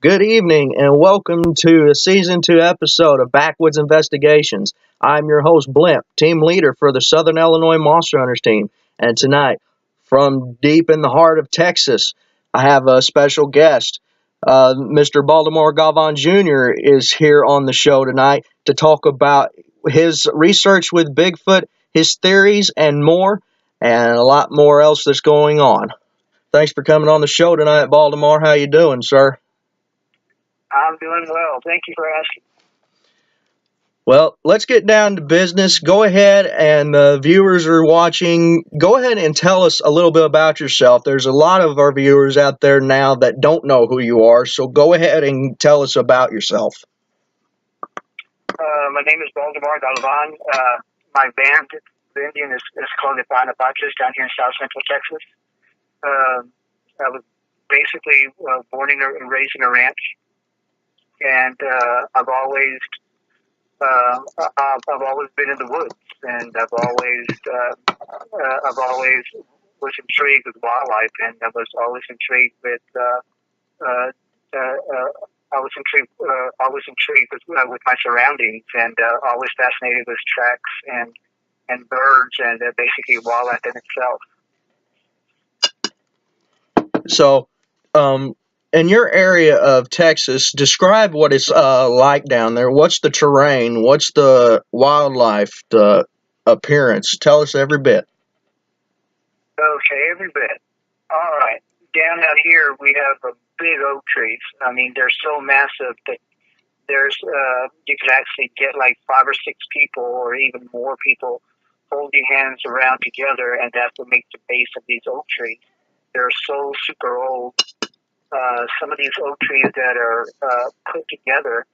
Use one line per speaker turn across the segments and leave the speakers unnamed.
Good evening and welcome to the season 2 episode of Backwoods Investigations. I'm your host, Blimp, team leader for the Southern Illinois Monster Hunters team. And tonight, from deep in the heart of Texas, I have a special guest. Mr. Baldemar Galvan Jr. is here on the show tonight to talk about his research with Bigfoot, his theories, and more, and a lot more else that's going on. Thanks for coming on the show tonight, Baldemar. How you doing, sir?
I'm doing well. Thank you for asking.
Well, let's get down to business. Go ahead, and the viewers are watching. Go ahead and tell us a little bit about yourself. There's a lot of our viewers out there now that don't know who you are, so go ahead and tell us about yourself.
My name is Baldemar Galvan. My band, the Indian, is called the Backwoods down here in South Central Texas. I was basically born and raised in a ranch, and I've always been in the woods, and I've always was intrigued with wildlife, and I was always intrigued with uh, uh, always intrigued with my surroundings, and always fascinated with tracks and birds and basically wildlife in itself.
So, in your area of Texas, describe what it's like down there. What's the terrain? What's the wildlife, the appearance? Tell us every bit.
Okay, every bit. All right. Down out here, we have big oak trees. I mean, they're so massive that you could actually get like 5 or 6 people or even more people holding hands around together, and that's what makes the base of these oak trees. They're so super old. Some of these oak trees that are put together,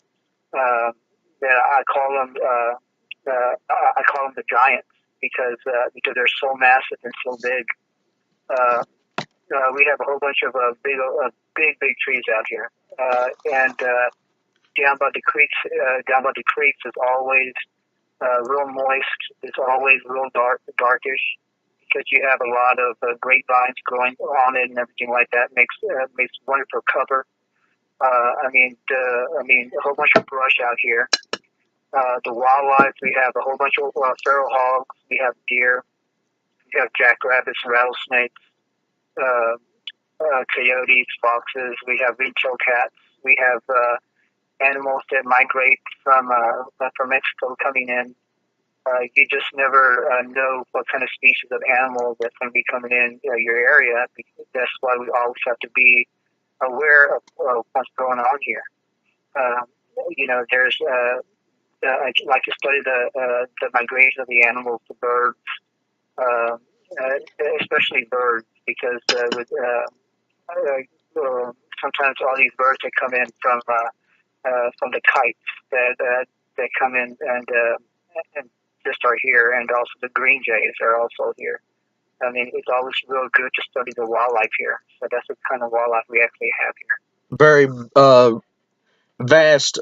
that I call them the giants because they're so massive and so big. We have a whole bunch of big trees out here, and down by the creeks is always real moist. It's always real darkish, because you have a lot of grapevines growing on it and everything like that. Makes wonderful cover. A whole bunch of brush out here. The wildlife, we have a whole bunch of feral hogs. We have deer. We have jackrabbits, rattlesnakes, uh, coyotes, foxes. We have ring-tailed cats. We have animals that migrate from Mexico coming in. You just never know what kind of species of animal that's going to be coming in your area. That's why we always have to be aware of what's going on here. There's I like to study the migration of the animals, the birds, uh, especially birds, because sometimes all these birds that come in from the kites that come in and just are here, and also the green jays are also here. I mean, it's always real good to study the wildlife here. So that's the kind of wildlife we actually have here.
Very vast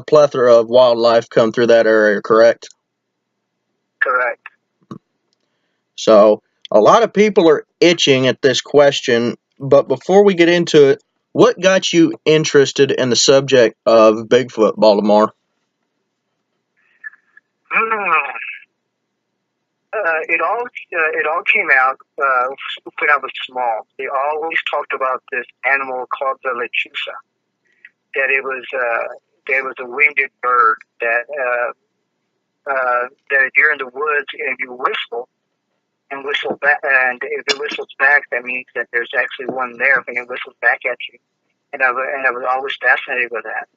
plethora of wildlife come through that area, correct?
Correct.
So a lot of people are itching at this question, but before we get into it, what got you interested in the subject of Bigfoot, Baltimore?
It all came out when I was small. They always talked about this animal called the lechusa. That it was a winged bird that if you're in the woods and you whistle back, and if it whistles back, that means that there's actually one there when it whistles back at you. And I was always fascinated with that.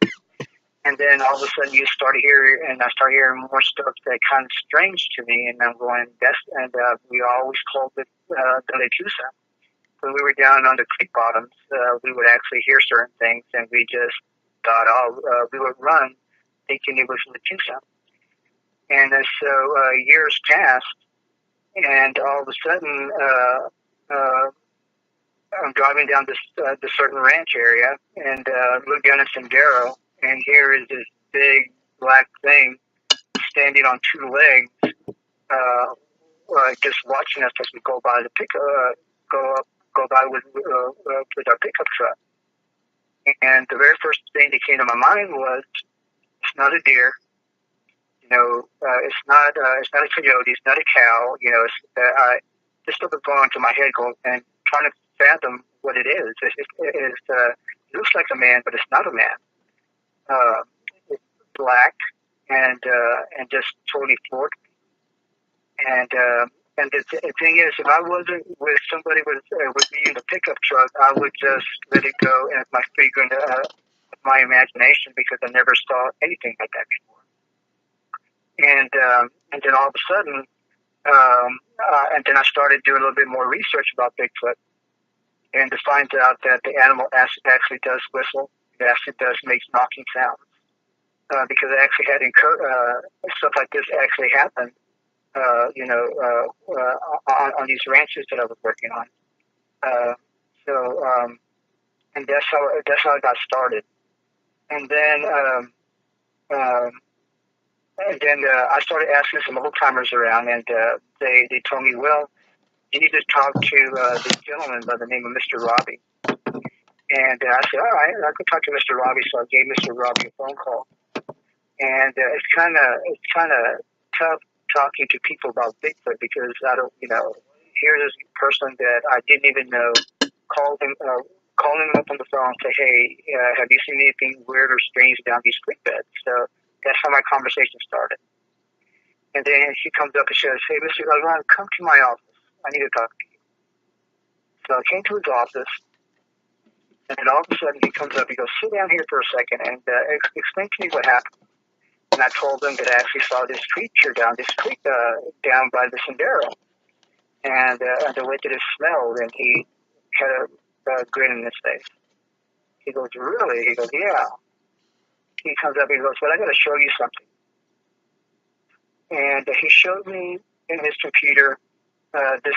And then all of a sudden I start hearing more stuff that kind of strange to me, and I'm going, we always called it the lechusa. When we were down on the creek bottoms, we would actually hear certain things, and we just thought, we would run thinking it was lechusa. And so years passed, and all of a sudden, I'm driving down this certain ranch area, and look down at Sendero, and here is this big black thing standing on 2 legs, just watching us as we go by go by with our pickup truck. And the very first thing that came to my mind was, it's not a deer. It's not a coyote. It's not a cow. I just started going to my head, going and trying to fathom what it is. It looks like a man, but it's not a man. It's black and just totally floored me. And the thing is, if I wasn't with somebody with me in the pickup truck, I would just let it go and my figure my imagination, because I never saw anything like that before. And then all of a sudden, and then I started doing a little bit more research about Bigfoot, and to find out that the animal actually does whistle. It actually does make knocking sounds, because I actually had stuff like this actually happen. On these ranches that I was working on. And that's how I got started. And then I started asking some old timers around, and they told me, well, you need to talk to this gentleman by the name of Mr. Robbie. And I said, all right, I could talk to Mr. Robbie. So I gave Mr. Robbie a phone call. And it's kind of tough talking to people about Bigfoot, because I don't, here's this person that I didn't even know, calling him up on the phone and say, hey, have you seen anything weird or strange down these creek beds? So that's how my conversation started. And then he comes up and says, hey, Mr. Galvan, come to my office. I need to talk to you. So I came to his office, and then all of a sudden he comes up, he goes, sit down here for a second and explain to me what happened. And I told him that I actually saw this creature down this creek, down by the Sendero. And the way that it smelled, and he had a grin in his face. He goes, really? He goes, yeah. He comes up, he goes, well, I got to show you something. And he showed me in his computer this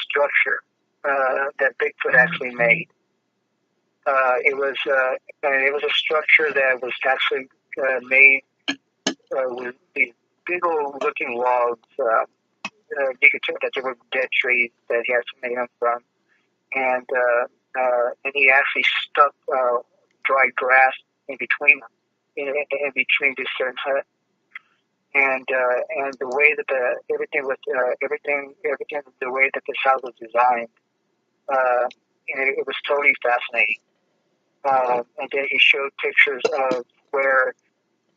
structure that Bigfoot actually made. It was a structure that was actually made with these big old looking logs. You could tell that there were dead trees that he had made them from, and he actually stuck dry grass in between them, in between this certain hut. And the way that everything the way that this house was designed, it was totally fascinating. And then he showed pictures of where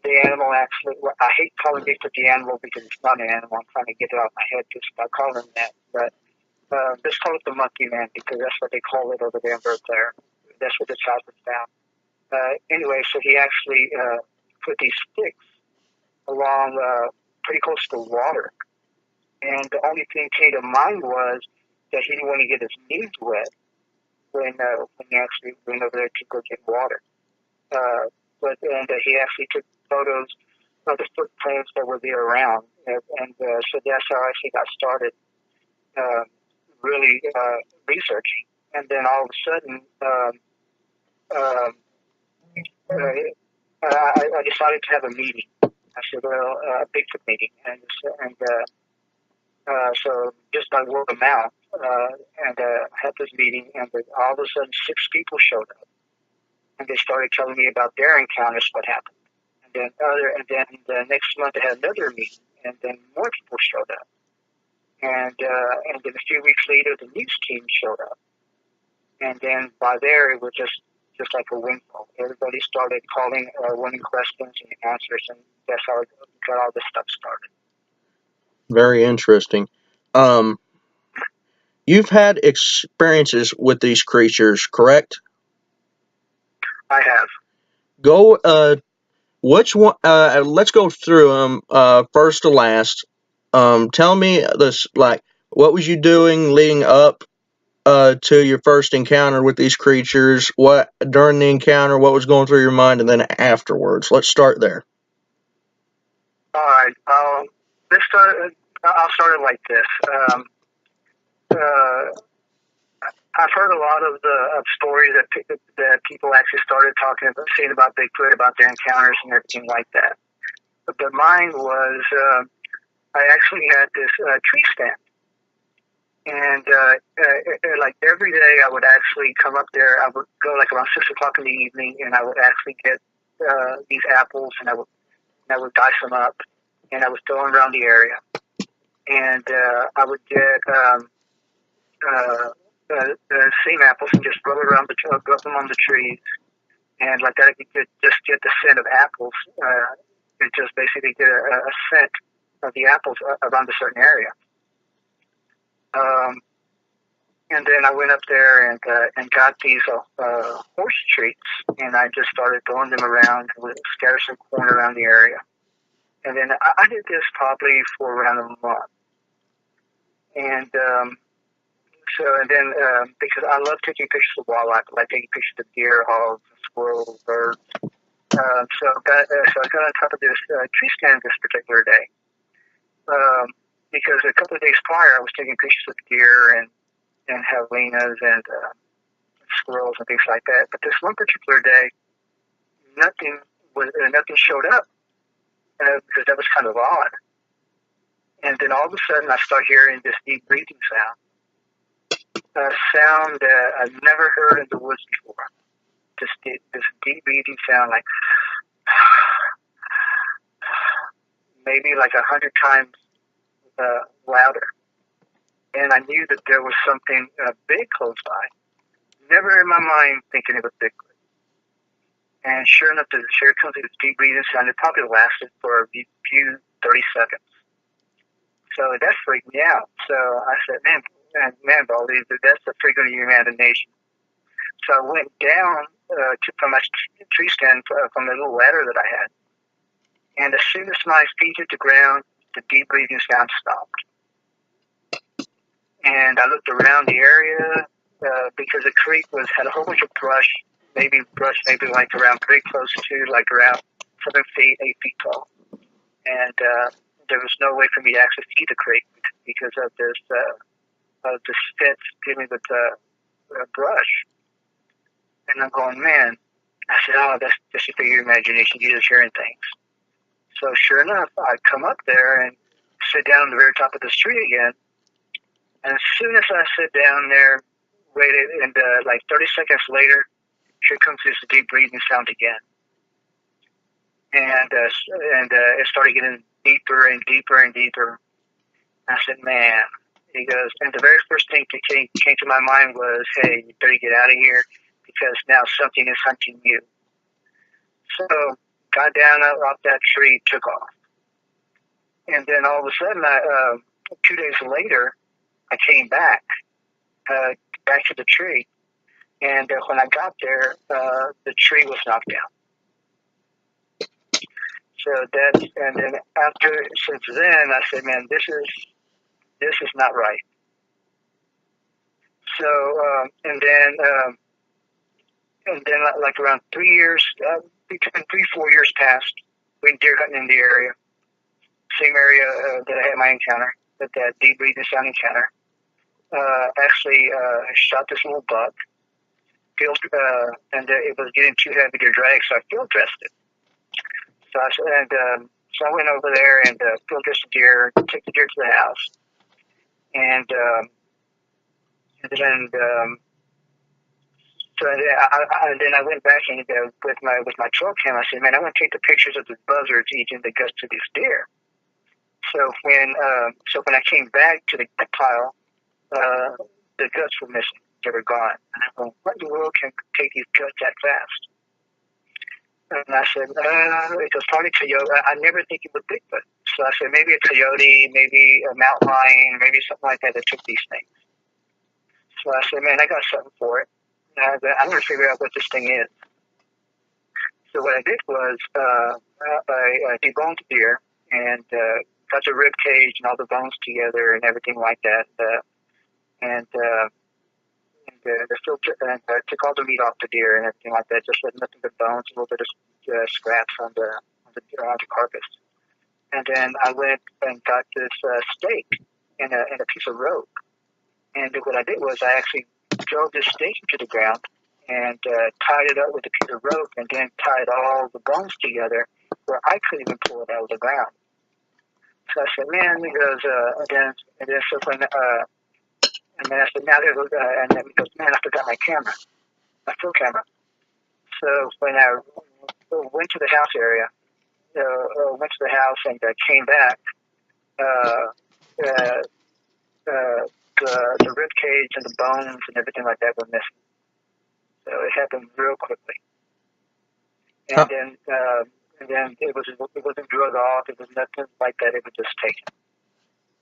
the animal actually, I hate calling Bigfoot the animal because it's not an animal. I'm trying to get it out of my head just by calling him that. But let's call it the monkey man, because that's what they call it over there in Berkeley. That's what this house was found. Anyway, so he actually put these sticks along pretty close to water. And the only thing that came to mind was that he didn't want to get his knees wet when he actually went over there to go get water. But he actually took photos of the footprints that were there around, and so that's how I actually got started, really researching. And then all of a sudden, I decided to have a meeting. I said, well, a Bigfoot meeting, and so just by word of mouth, had this meeting, and all of a sudden 6 people showed up. And they started telling me about their encounters, what happened. And then the next month I had another meeting, and then more people showed up. And then a few weeks later, the news team showed up. And then by there, it was just like a windfall. Everybody started calling, wanting questions and answers, and that's how it got all this stuff started.
Very interesting. You've had experiences with these creatures, correct?
I have.
Which one? Let's go through them first to last. Tell me this, like, what was you doing leading up to your first encounter with these creatures? What during the encounter? What was going through your mind, and then afterwards? Let's start there.
All right. I'll start it like this. I've heard a lot of the stories that people actually started saying about Bigfoot, about their encounters and everything like that. But mine was, I actually had this tree stand. And like every day, I would actually come up there. I would go like around 6 o'clock in the evening, and I would actually get these apples, and I would dice them up, and I would throw them around the area. And I would get the same apples and just rub around rub them on the trees, and like that, I could just get the scent of apples. And just basically get a scent of the apples around a certain area. And then I went up there and got these horse treats, and I just started throwing them around, with scatter some corn around the area. And then I did this probably for around a month. And because I love taking pictures of wildlife, I like taking pictures of deer, hogs, squirrels, birds. So I got on top of this tree stand this particular day. Because a couple of days prior, I was taking pictures of deer and javelinas and squirrels and things like that. But this one particular day, nothing showed up because that was kind of odd. And then all of a sudden, I start hearing this deep breathing sound, a sound that I've never heard in the woods before. This deep breathing sound, like maybe like 100 times louder. And I knew that there was something big close by. Never in my mind thinking it was Bigfoot. And sure enough, here comes this deep breathing sound. It probably lasted for a few 30 seconds. So that freaked me out. So I said, man, Baldy, that's a freak of your imagination. So I went down from my tree stand from the little ladder that I had. And as soon as my feet hit the ground, the deep breathing sound stopped. And I looked around the area because the creek had a whole bunch of brush, maybe like around pretty close to like around 7 feet, 8 feet tall. And there was no way for me to actually see the creek because of this fence giving with brush. And I'm going, man. I said, oh, that's just your imagination. You're just hearing things. So sure enough, I come up there and sit down on the very top of this tree again. And as soon as I sit down there, waited, and like 30 seconds later, here comes this deep breathing sound again. And it started getting deeper and deeper and deeper. I said, man. He goes, and the very first thing that came to my mind was, hey, you better get out of here because now something is hunting you. So got down off that tree, took off. And then all of a sudden, 2 days later, I came back to the tree. And when I got there, the tree was knocked down. So and then since then, I said, man, this is not right. So, and then like around 3 years, between 3-4 years passed, went deer hunting in the area, same area that I had my encounter, that deep breathing sound encounter. Actually, shot this little buck, and it was getting too heavy to drag, so I field dressed it. So I went over there and field dressed the deer, took the deer to the house, and then I went back and with my trail cam. I said, man, I want to take the pictures of the buzzards eating the guts of these deer. So when I came back to the pile, the guts were missing. They were gone. And I'm going, what in the world can take these guts that fast? And I said, it was probably coyote. I never think it was Bigfoot. So I said, maybe a coyote, maybe a mountain lion, maybe something like that took these things. So I said, man, I got something for it. I'm going to figure out what this thing is. So what I did was I deboned the deer and got the rib cage and all the bones together and everything like that. And I took all the meat off the deer and everything like that, just with nothing but bones, a little bit of scraps on the carcass. And then I went and got this stake and a piece of rope. And what I did was I actually drove this stake into the ground and tied it up with a piece of rope and then tied all the bones together where I couldn't even pull it out of the ground. So I said, man, he goes, and then so when And then I said, now there's, and then he goes, man, I forgot my camera, my film camera. So when I went to the house area, went to the house and came back, the rib cage and the bones and everything like that were missing. So it happened real quickly. And then it wasn't drug off. It was nothing like that. It was just taken.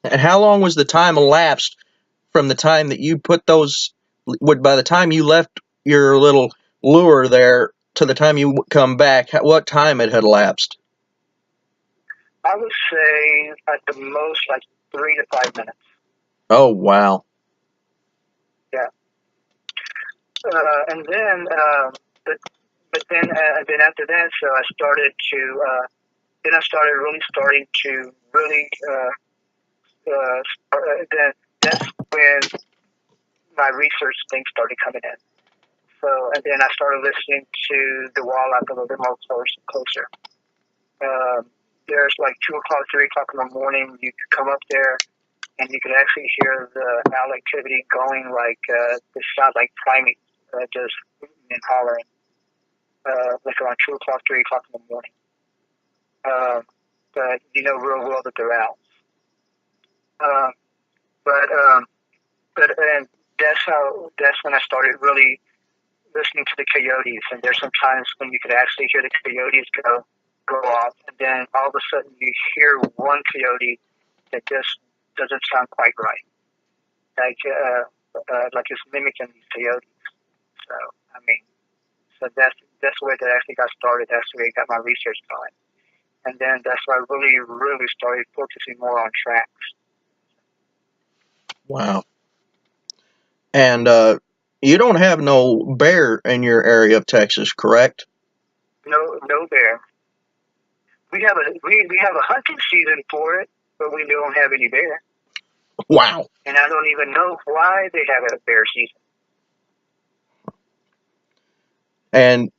And how long was the time elapsed from the time that you put those? By the time you left your little lure there to the time you come back, what time it had elapsed?
I would say at the most like 3 to 5 minutes.
Oh wow!
Yeah. And then, but then after that, so I started to. Then I started really. Then that's when my research things started coming in. So, and then I started listening to the wildlife a little bit more closer. There's like 2 o'clock, 3 o'clock in the morning. You could come up there, and you could actually hear the owl activity going like this sounds like primates just hooting and hollering, like around 2 o'clock, 3 o'clock in the morning. But you know real well that they're owls. And that's when I started really listening to the coyotes. And there's some times when you could actually hear the coyotes go off, and then all of a sudden you hear one coyote that just doesn't sound quite right, like it's mimicking these coyotes. So I mean, so that's the way that actually got started. That's the way I got my research going, and then that's why I really started focusing more on tracks.
Wow. And you don't have no bear in your area of Texas, correct?
No bear. We have a hunting season for it, but we don't have any bear.
Wow.
And I don't even know why they have a bear season.
And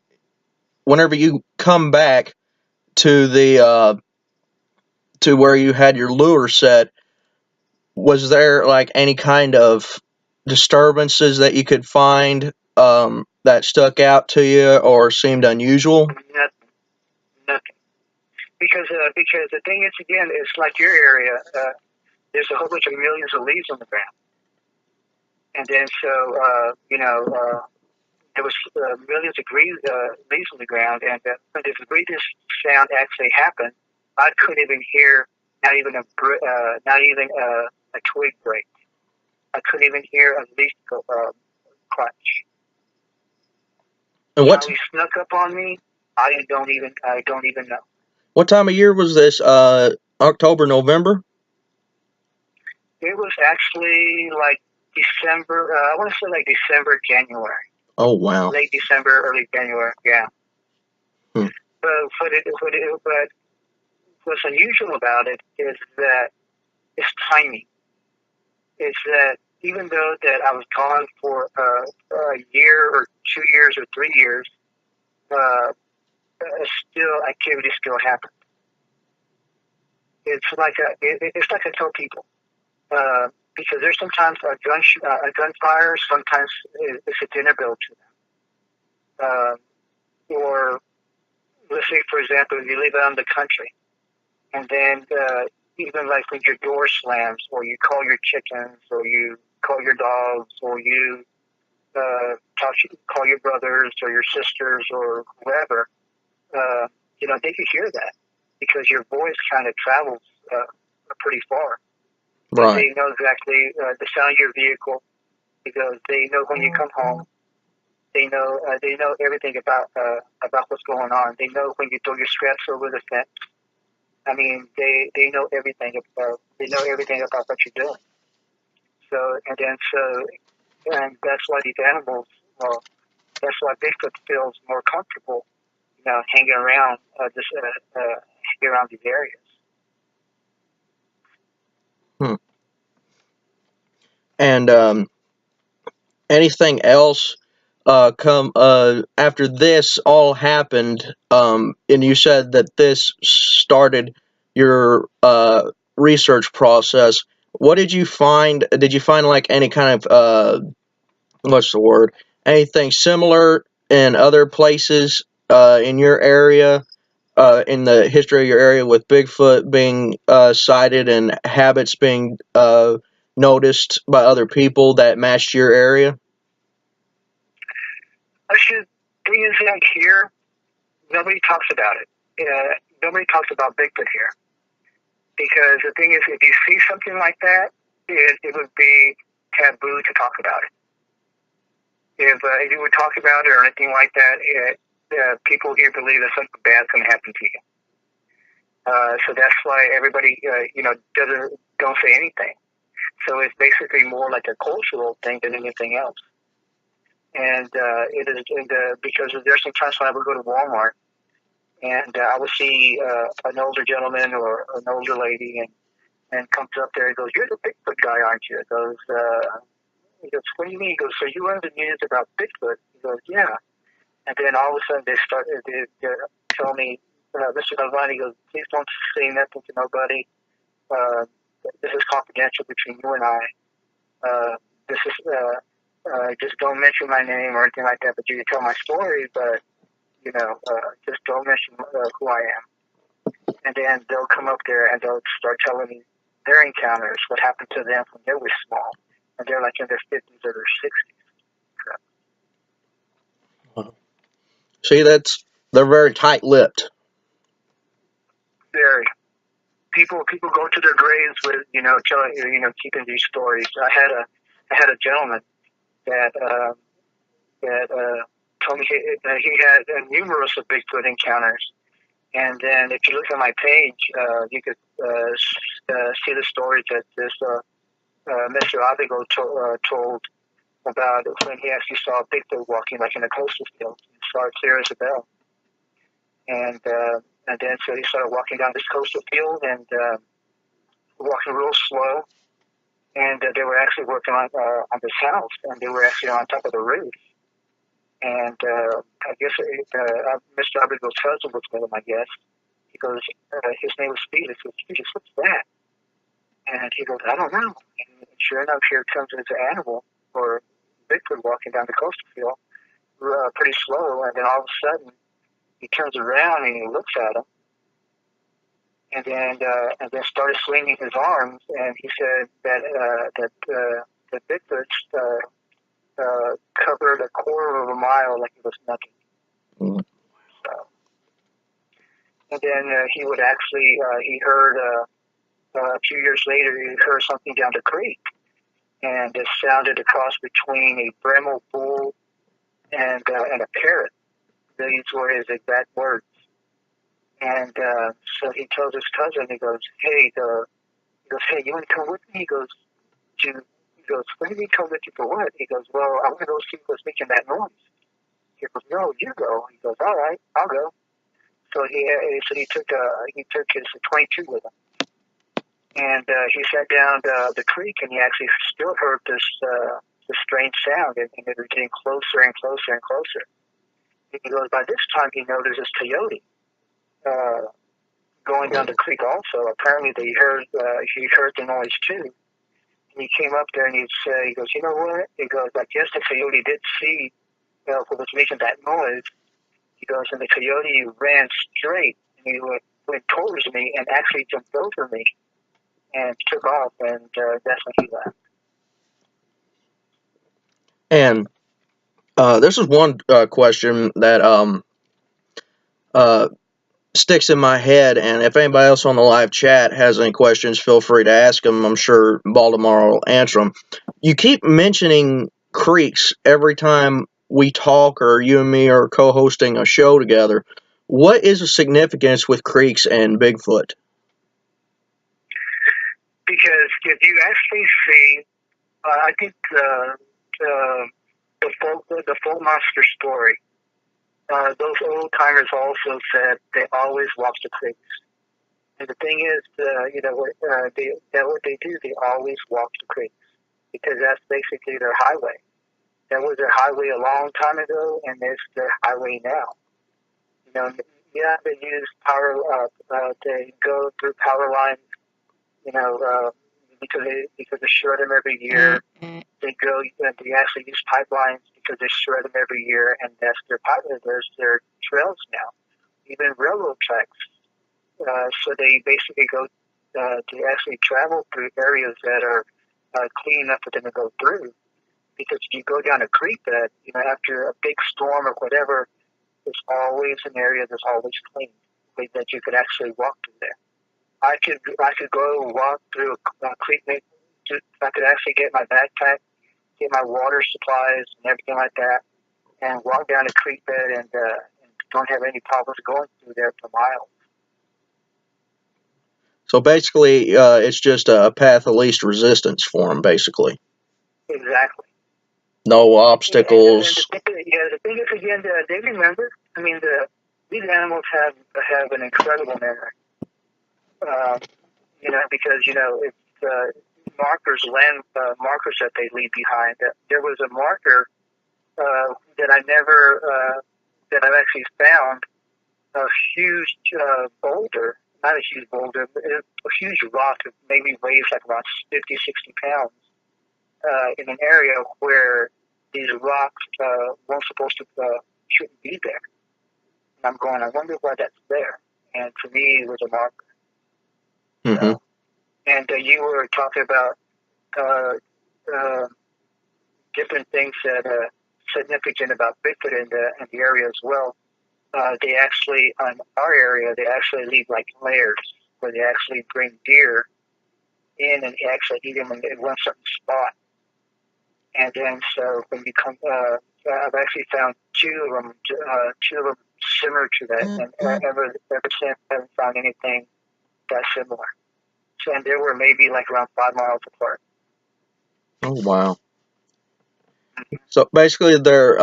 whenever you come back to the to where you had your lure set, was there like any kind of disturbances that you could find that stuck out to you or seemed unusual?
Nothing. Because the thing is, again, it's like your area. There's a whole bunch of millions of leaves on the ground, and then so there was millions of leaves on the ground, and when the greatest sound actually happened, I couldn't even hear not even a twig break. I couldn't even hear a leaf crunch.
And
How he snuck up on me, I don't even know.
What time of year was this? October, November?
It was actually like December. I want to say like December, January.
Oh wow!
Late December, early January. Yeah.
Hmm.
But what's unusual about it is that it's timing. Is that even though that I was gone for a year or 2 years or 3 years, still activity still happened. It's like I tell people. Because there's sometimes a gunfire, sometimes it's a dinner bill to them. Or let's say, for example, you live out in the country, and then even like when your door slams, or you call your chickens, or you call your dogs, or you call your brothers or your sisters or whoever, they can hear that because your voice kind of travels pretty far.
Right.
They know exactly the sound of your vehicle because they know when you come home. They know everything about what's going on. They know when you throw your scraps over the fence. I mean, they know everything about what you're doing. So and that's why these animals. Well, that's why Bigfoot feels more comfortable, hanging around these areas.
And anything else come after this all happened? And you said that this started your research process. What did you find? Did you find like any kind of what's the word? Anything similar in other places in your area, in the history of your area, with Bigfoot being sighted and habits being noticed by other people that matched your area?
I should thing is like here, nobody talks about it. Nobody talks about Bigfoot here because the thing is, if you see something like that, it would be taboo to talk about it. If you would talk about it or anything like that, people here believe that something bad's going to happen to you. So that's why everybody, don't say anything. So it's basically more like a cultural thing than anything else. And it is because there's some times when I would go to Walmart and I would see an older gentleman or an older lady and comes up there and goes, "You're the Bigfoot guy, aren't you?" He goes, "What do you mean?" He goes, "So you run the news about Bigfoot?" He goes, "Yeah." And then all of a sudden they tell me, "Mr. Galvan," he goes, "please don't say nothing to nobody. This is confidential between you and I. This is just don't mention my name or anything like that. But you can tell my story, but just don't mention who I am." And then they'll come up there and they'll start telling me their encounters, what happened to them when they were small, and they're like in their 50s or their 60s.
See, they're very tight-lipped.
Very. People go to their graves with keeping these stories. I had a gentleman that told me he had numerous of Bigfoot encounters. And then if you look at my page, you could see the stories that this Mr. Abigo told about when he actually saw a Bigfoot walking like in a coastal field. He saw it clear as a bell. And then so he started walking down this coastal field and walking real slow. And they were actually working on this house, and they were actually on top of the roof. And I guess Mr. Abigo's cousin was with him, I guess. He goes, his name was Speed. I said, "Speed, what's that?" And he goes, "I don't know." And sure enough, here comes this animal or Bigfoot walking down the coastal field pretty slow. And then all of a sudden, he turns around and he looks at him. And then started swinging his arms. And he said that the Bigfoot covered a quarter of a mile like it was nothing.
Mm.
So, and then he would actually, he heard a few years later, he heard something down the creek. And it sounded a cross between a Bremel bull and a parrot. These were his exact words. And so he tells his cousin, he goes, "Hey, hey, you want to come with me?" He goes, "What do you mean come with you for what?" He goes, "Well, I want to go see what's making that noise." He goes, "No, you go." He goes, "All right, I'll go." So he took his 22 with him. And he sat down the creek, and he actually still heard this strange sound, and it was getting closer and closer and closer. He goes, by this time, he noticed this coyote going down the creek also. Apparently, he heard the noise, too. And he came up there, and he goes, "You know what?" He goes, "I guess the coyote did see what was making that noise." He goes, and the coyote ran straight, and he went towards me and actually jumped over me and took off, and that's when he left.
And this is one question that sticks in my head, and if anybody else on the live chat has any questions, feel free to ask them. I'm sure Baldemar will answer them. You keep mentioning creeks every time we talk, or you and me are co-hosting a show together. What is the significance with creeks and Bigfoot?
Because if you actually see, I think the folk monster story, those old timers also said they always walk the creeks. And the thing is, what they do, they always walk the creeks because that's basically their highway. That was their highway a long time ago, and it's their highway now. They use power. They go through power lines. because they shred them every year. They actually use pipelines because they shred them every year, and that's their pipeline. There's their trails now, even railroad tracks. So they basically go to actually travel through areas that are clean enough for them to go through. Because if you go down a creek bed, after a big storm or whatever, there's always an area that's always clean that you could actually walk through there. I could go walk through a creek. I could actually get my backpack, get my water supplies and everything like that, and walk down a creek bed and don't have any problems going through there for miles.
So basically, it's just a path of least resistance for them, basically.
Exactly.
No obstacles.
And the thing is, again, they remember. I mean, these animals have an incredible memory. Because it's land markers that they leave behind. There was a marker that I've actually found, a huge boulder, not a huge boulder, but a huge rock that maybe weighs like about 50, 60 pounds in an area where these rocks weren't supposed to, shouldn't be there. And I'm going, I wonder why that's there. And to me, it was a marker.
Mm-hmm.
And you were talking about different things that are significant about Bigfoot in the area as well. They actually, on our area, they actually leave like layers where they actually bring deer in and actually eat them in one certain spot. And then so when you come, I've actually found two of them similar to that, and ever since I haven't found anything that similar. So, and they were maybe like around 5 miles apart.
Oh wow! So basically, they're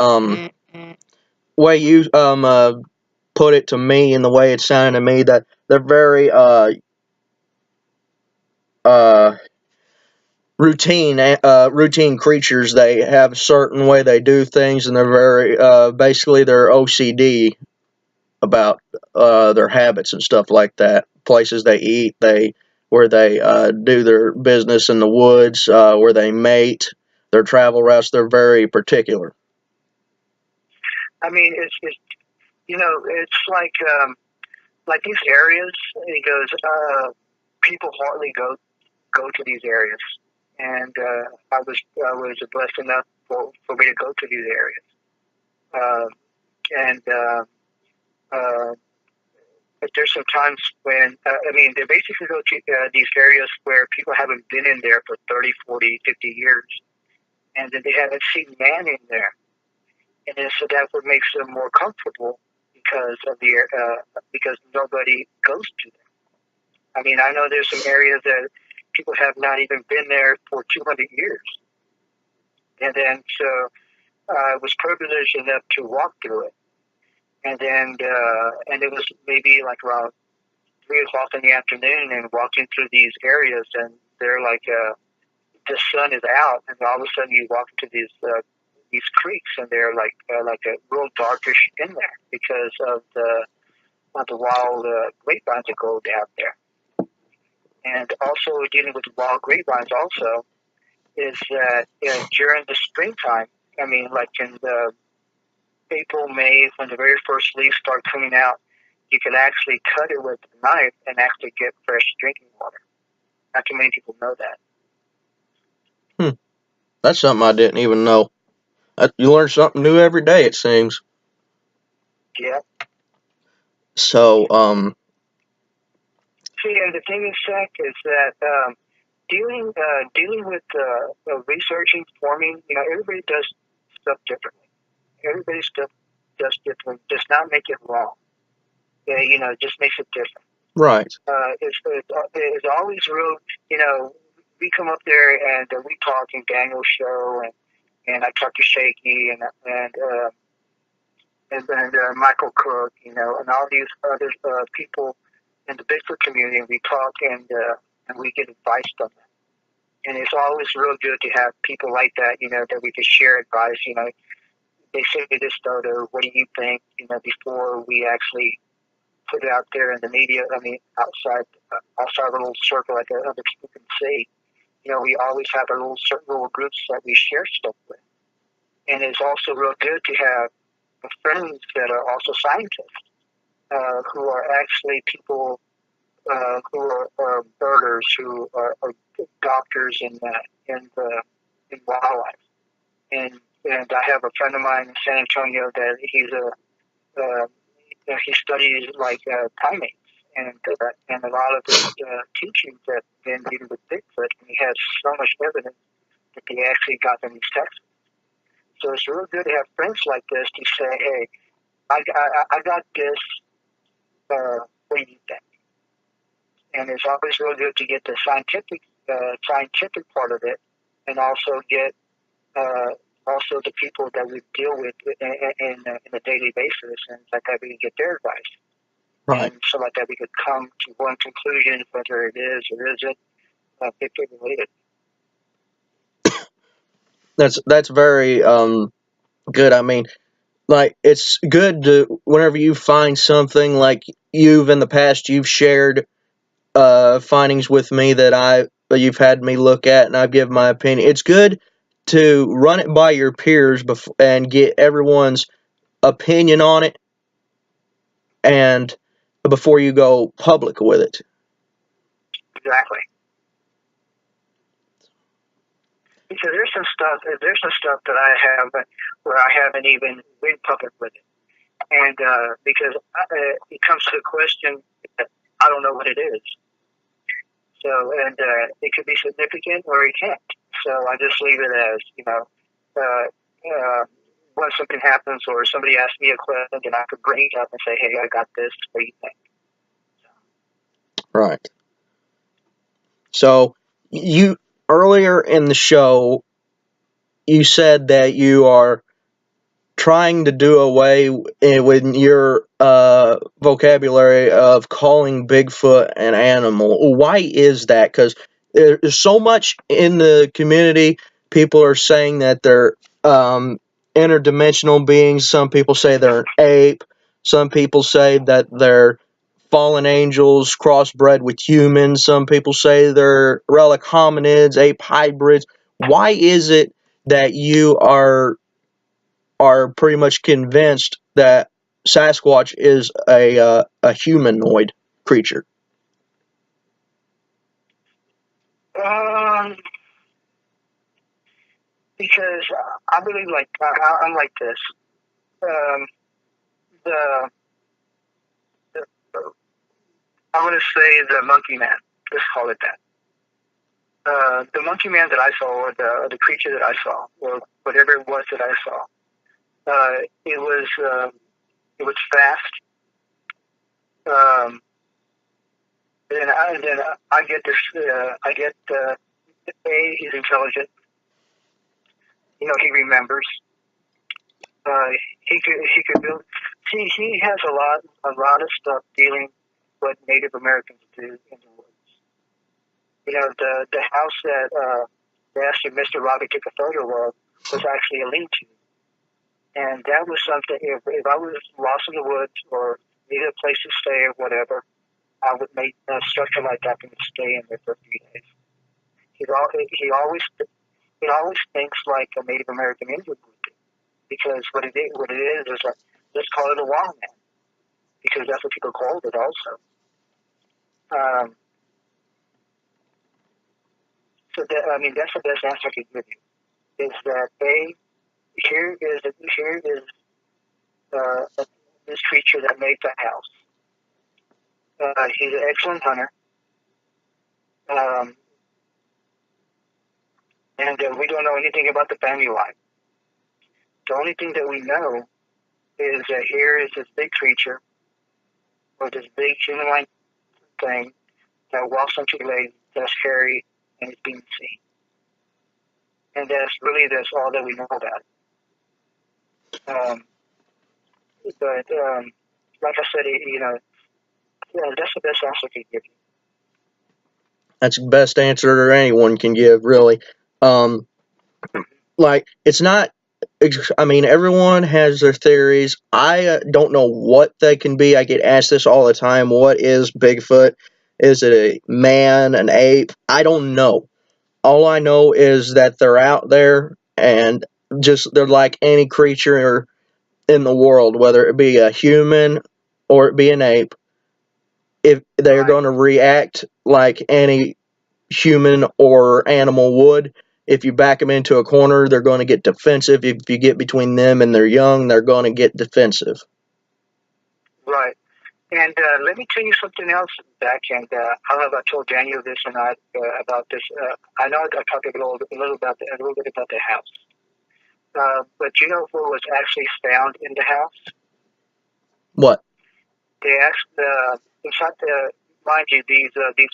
way you put it to me, and the way it sounded to me, that they're very routine creatures. They have a certain way they do things, and they're very basically they're OCD about their habits and stuff like that. Places they eat, where they do their business in the woods, where they mate, their travel routes. They're very particular.
I mean, it's like these areas. It goes. People hardly go to these areas, and I was blessed enough for me to go to these areas. But there's some times when, they basically go to these areas where people haven't been in there for 30, 40, 50 years, and then they haven't seen man in there. And then so that would make them more comfortable because nobody goes to them. I mean, I know there's some areas that people have not even been there for 200 years. And then so I was privileged enough to walk through it. And then, and it was maybe like around 3 o'clock in the afternoon, and walking through these areas, and they're like, the sun is out, and all of a sudden you walk into these creeks, and they're like a real darkish in there because of the wild grapevines that go down there. And also dealing with the wild grapevines also is that during the springtime, I mean, like in the April, May, when the very first leaves start coming out, you can actually cut it with a knife and actually get fresh drinking water. Not too many people know that.
That's something I didn't even know. You learn something new every day, it seems.
Yeah.
So,
See, and the thing is, Zach, is that dealing with researching, forming, everybody does stuff differently. Everybody's stuff does differently. Does not make it wrong. Yeah, it just makes it different.
right.
It's always real. We come up there and we talk in Daniel's show, and I talk to Shaky and Michael Cook, and all these other people in the Bigfoot community, and we talk and we get advice from them. And it's always real good to have people like that, that we can share advice. They send me this photo. What do you think? Before we actually put it out there in the media. I mean, outside the little circle like other people can see. we always have our certain little groups that we share stuff with. And it's also real good to have friends that are also scientists, who are actually people who are birders, who are doctors in wildlife. And I have a friend of mine in San Antonio that he studies like primates, and a lot of his teachings have been dealing with Bigfoot, and he has so much evidence that they actually got them these texts. So it's really good to have friends like this to say, hey, I got this. What do you think? And it's always really good to get the scientific part of it, and also get also the people that we deal with in a daily basis, and like that we can get their advice.
Right.
And so like that we could come to one conclusion, whether it is or isn't Bigfoot related.
That's very good. I mean, like, it's good to, whenever you find something, like you've in the past you've shared findings with me that you've had me look at, and I've given my opinion. It's good to run it by your peers and get everyone's opinion on it, and before you go public with it.
Exactly. Because there's some stuff that I have where I haven't even been public with it, and because it comes to the question that I don't know what it is. So, and it could be significant or it can't. So I just leave it as, when something happens or somebody asks me a question, then I could bring it up and say, hey, I got this. What do you think?
Right. So you earlier in the show, you said that you are trying to do away with your vocabulary of calling Bigfoot an animal. Why is that? Because there's so much in the community. People are saying that they're interdimensional beings. Some people say they're an ape. Some people say that they're fallen angels crossbred with humans. Some people say they're relic hominids, ape hybrids. Why is it that you are pretty much convinced that Sasquatch is a humanoid creature?
Because I believe I'm like this. The I'm going to say the monkey man. Let's call it that. The monkey man that I saw, or the creature that I saw, or whatever it was that I saw, it was fast. And then I get this. I get he's intelligent. He remembers. He could build. See, he has a lot of stuff dealing with what Native Americans do in the woods. The house that Master Mr. Robbie took a photo of was actually a lean-to, and that was something. If I was lost in the woods or needed a place to stay or whatever, I would make a structure like that and stay in there for a few days. He always thinks like a Native American Indian would do, because what it is like, let's call it a wild man, because that's what people called it also. So that's the best answer I can give you. Is that here is this creature that made the house. He's an excellent hunter. And we don't know anything about the family life. The only thing that we know is that here is this big creature, or this big human-like thing that walks on two legs, that's hairy, and is being seen. And that's all that we know about it. But like I said, that's the best answer I can give you.
That's the best answer anyone can give, really. It's not. I mean, everyone has their theories. I don't know what they can be. I get asked this all the time. What is Bigfoot? Is it a man, an ape? I don't know. All I know is that they're out there, and just they're like any creature in the world, whether it be a human or it be an ape. If they're
Right.
going to react like any human or animal would, if you back them into a corner, they're going to get defensive. If you get between them and they're young, they're going to get defensive.
Right. And let me tell you something else, Zach. And I don't know if I told Daniel this or not about this. I know I talked a little bit about the house. But you know what was actually found in the house?
What?
They asked, it's not the, mind you, these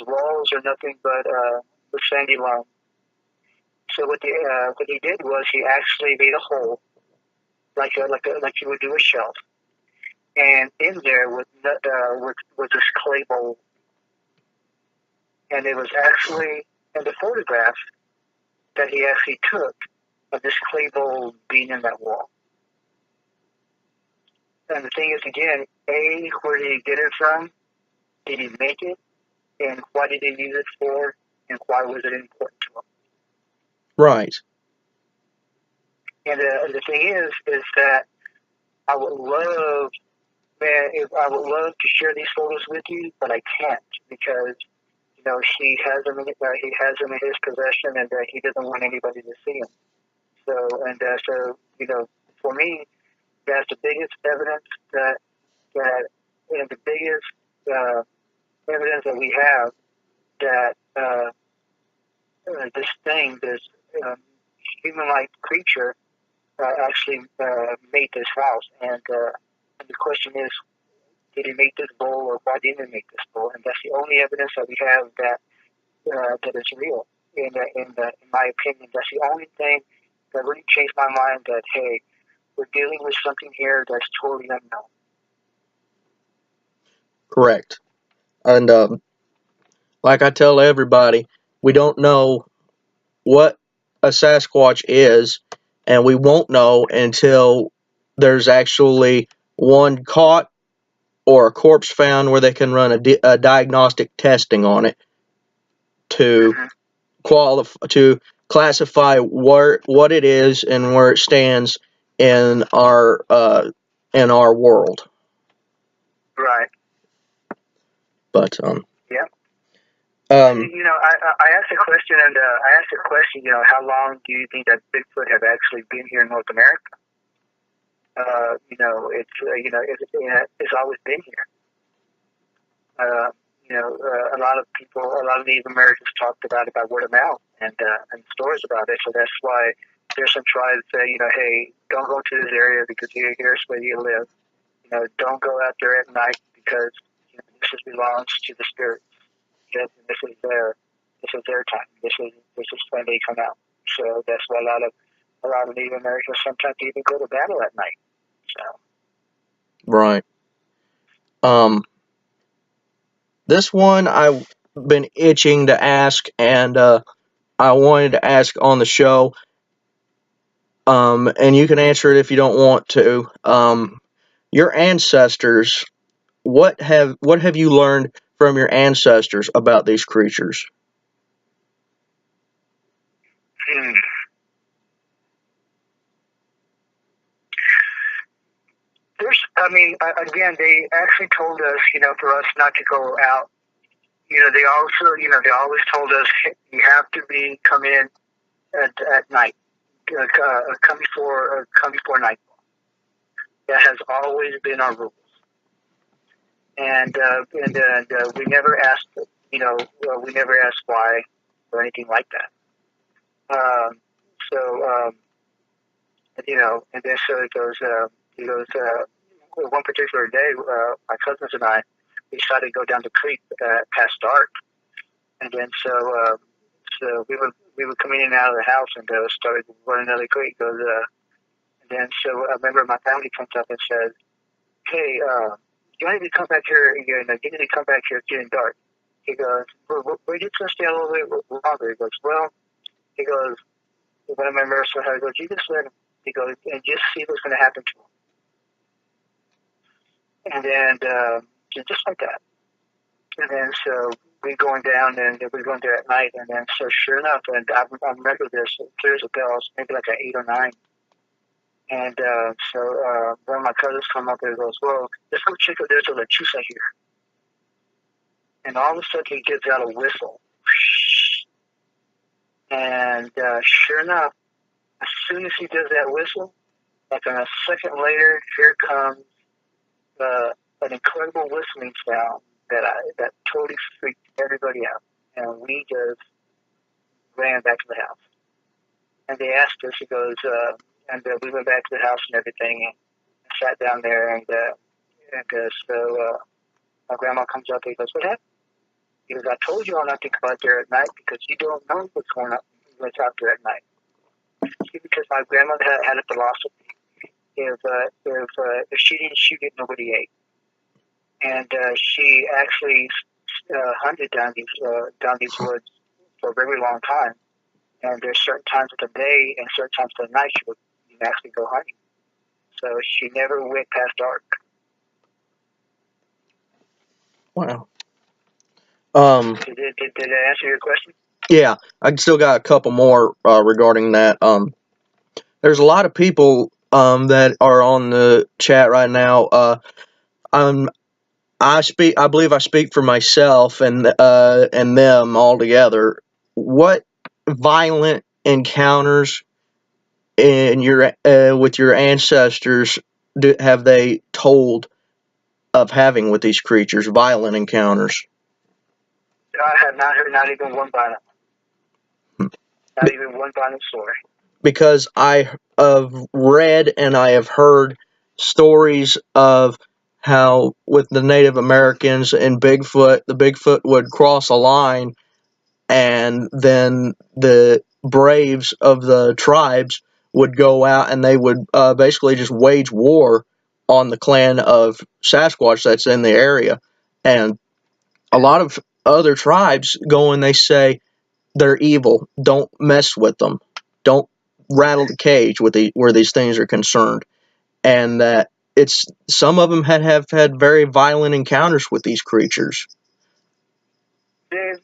walls are nothing but the sandy loam. So what he did was he actually made a hole, like you would do a shelf, and in there was this clay bowl, and it was actually in the photograph that he actually took of this clay bowl being in that wall. And the thing is, again, A, where did he get it from? Did he make it? And what did he use it for? And why was it important to him?
Right.
And the thing is that I would love, man, if I would love to share these photos with you, but I can't because you know he has them in his possession, and he doesn't want anybody to see them. So you know, for me, that's the biggest evidence that and the biggest evidence that we have that this human-like creature actually made this house. And the question is, did he make this bowl, or why didn't he make this bowl? And that's the only evidence that we have that is real. In my opinion, that's the only thing that really changed my mind. That hey, we're dealing with something here that's totally unknown.
Correct. And like I tell everybody, we don't know what a Sasquatch is, and we won't know until there's actually one caught or a corpse found where they can run a diagnostic testing on it to
Mm-hmm.
to classify what it is and where it stands in our world.
Right.
But
Yeah.
um,
You know, I asked a question, and I asked a question. You know, how long do you think that Bigfoot have actually been here in North America? You know, it's always been here. A lot of people, a lot of Native Americans talked about word of mouth and stories about it. So that's why there's some tribes that say, you know, hey, don't go to this area because here's where you live. You know, don't go out there at night because this belongs to the spirits. This is their time. This is when they come out. So that's why a lot of Native Americans sometimes even go to battle at night. So
right. Um, this one I've been itching to ask, and I wanted to ask on the show. And you can answer it if you don't want to. Your ancestors, what have you learned from your ancestors about these creatures?
hmm. Again, they actually told us, you know, for us not to go out. You know, they always told us you have to come in at night, come before night. That has always been our rule, and we never asked, you know, we never asked why or anything like that. Um, so you know, and then so it goes. One particular day, my cousins and I, we decided to go down the creek past dark, and then so we were coming in and out of the house and started running down the creek. And then so a member of my family comes up and says, "Hey, you need to come back here. You need to come back here. It's getting dark." He goes, "We're just gonna stay a little bit longer." He goes, "Well," he goes, "When I remember, so he goes, you just let him." He goes, "And just see what's going to happen to him." And then just like that. And then so we're going down, and we're going there at night, and then so sure enough, and I remember this clear as a bell. I was maybe like at 8 or 9, and so one of my cousins come up and goes, "Well, let's go check if there's a lechuza here." And all of a sudden, he gives out a whistle, and sure enough, as soon as he does that whistle, like a second later, here comes an incredible whistling sound that totally freaked everybody out, and we just ran back to the house. And they asked us, he goes, and we went back to the house and everything, and sat down there, and so my grandma comes up and he goes, "What happened?" He goes, "I told you all not to go out there at night because you don't know what's out there at night." See, because my grandmother had a philosophy: if she didn't shoot it, nobody ate. And she actually hunted down these woods for a very long time. And there's certain times of the day and certain times of the night she would actually go hunting. So she never went past dark.
Wow.
Did that answer your question?
Yeah, I still got a couple more regarding that. There's a lot of people that are on the chat right now. I believe I speak for myself and them all together. What violent encounters in your with your ancestors have they told of having with these creatures? Violent encounters.
I have not heard not even one violent. Not even one violent story.
Because I have read and I have heard stories of how with the Native Americans and Bigfoot, the Bigfoot would cross a line and then the braves of the tribes would go out and they would basically just wage war on the clan of Sasquatch that's in the area. And a lot of other tribes go and they say they're evil. Don't mess with them. Don't rattle the cage with where these things are concerned. And that it's some of them have had very violent encounters with these creatures.
They've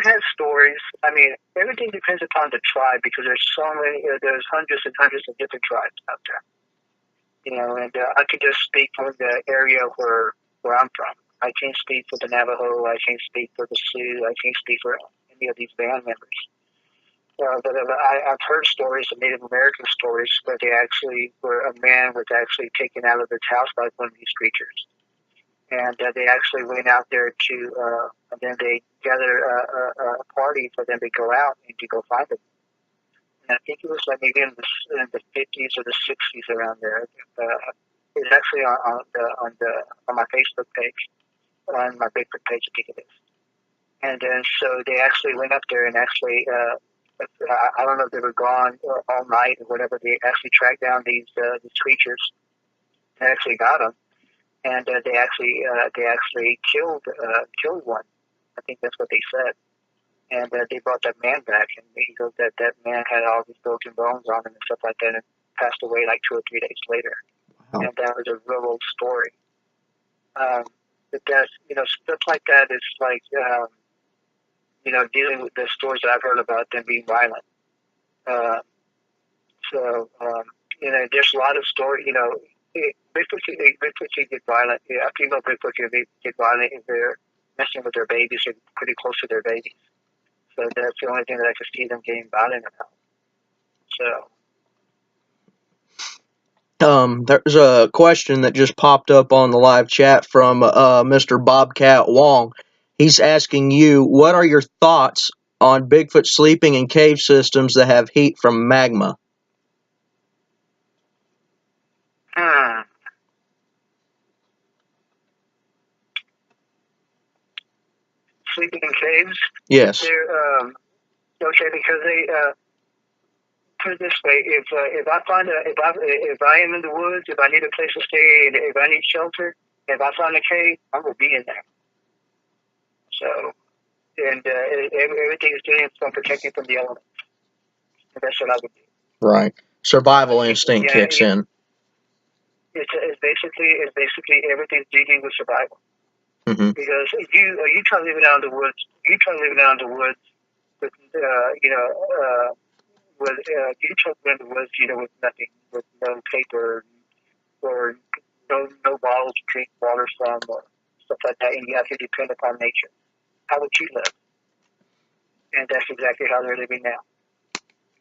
had stories. I mean, everything depends upon the tribe because there's so many. There's hundreds and hundreds of different tribes out there. And I could just speak for the area where I'm from. I can't speak for the Navajo. I can't speak for the Sioux. I can't speak for any of these band members. But I've heard stories, of Native American stories, where where a man was actually taken out of his house by one of these creatures. And they actually went out there and then they gathered a party for them to go out and to go find them. And I think it was like maybe in the 50s or the 60s around there. It's actually on my Facebook page, on my Bigfoot page, I think it is. And then so they actually went up there and actually, I don't know if they were gone all night or whatever. They actually tracked down these creatures and actually got them. And they actually killed one. I think that's what they said. And they brought that man back, and he goes that man had all these broken bones on him and stuff like that, and passed away like 2 or 3 days later. Wow. And that was a real old story. But that's stuff like that is like dealing with the stories that I've heard about them being violent. There's a lot of stories. Bigfoot can get violent. Yeah, female Bigfoot can get violent if they're messing with their babies or pretty close to their babies. So that's the only thing that I could see them getting violent
So.
So.
There's a question that just popped up on the live chat from Mr. Bobcat Wong. He's asking you, what are your thoughts on Bigfoot sleeping in cave systems that have heat from magma?
Sleeping in caves?
Yes.
They're okay because they put it this way: if I am in the woods, if I need a place to stay, if I need shelter, if I find a cave, I'm gonna be in there. So, and everything is doing from protecting from the elements. And that's what I would do.
Right. Survival instinct kicks in.
It's basically everything's dealing with survival.
Mm-hmm.
Because you try living out in the woods. You try living out in the woods with you try living in the woods, with nothing, with no paper or no bottles to drink water from or stuff like that, and you have to depend upon nature. How would you live? And that's exactly how they're living now.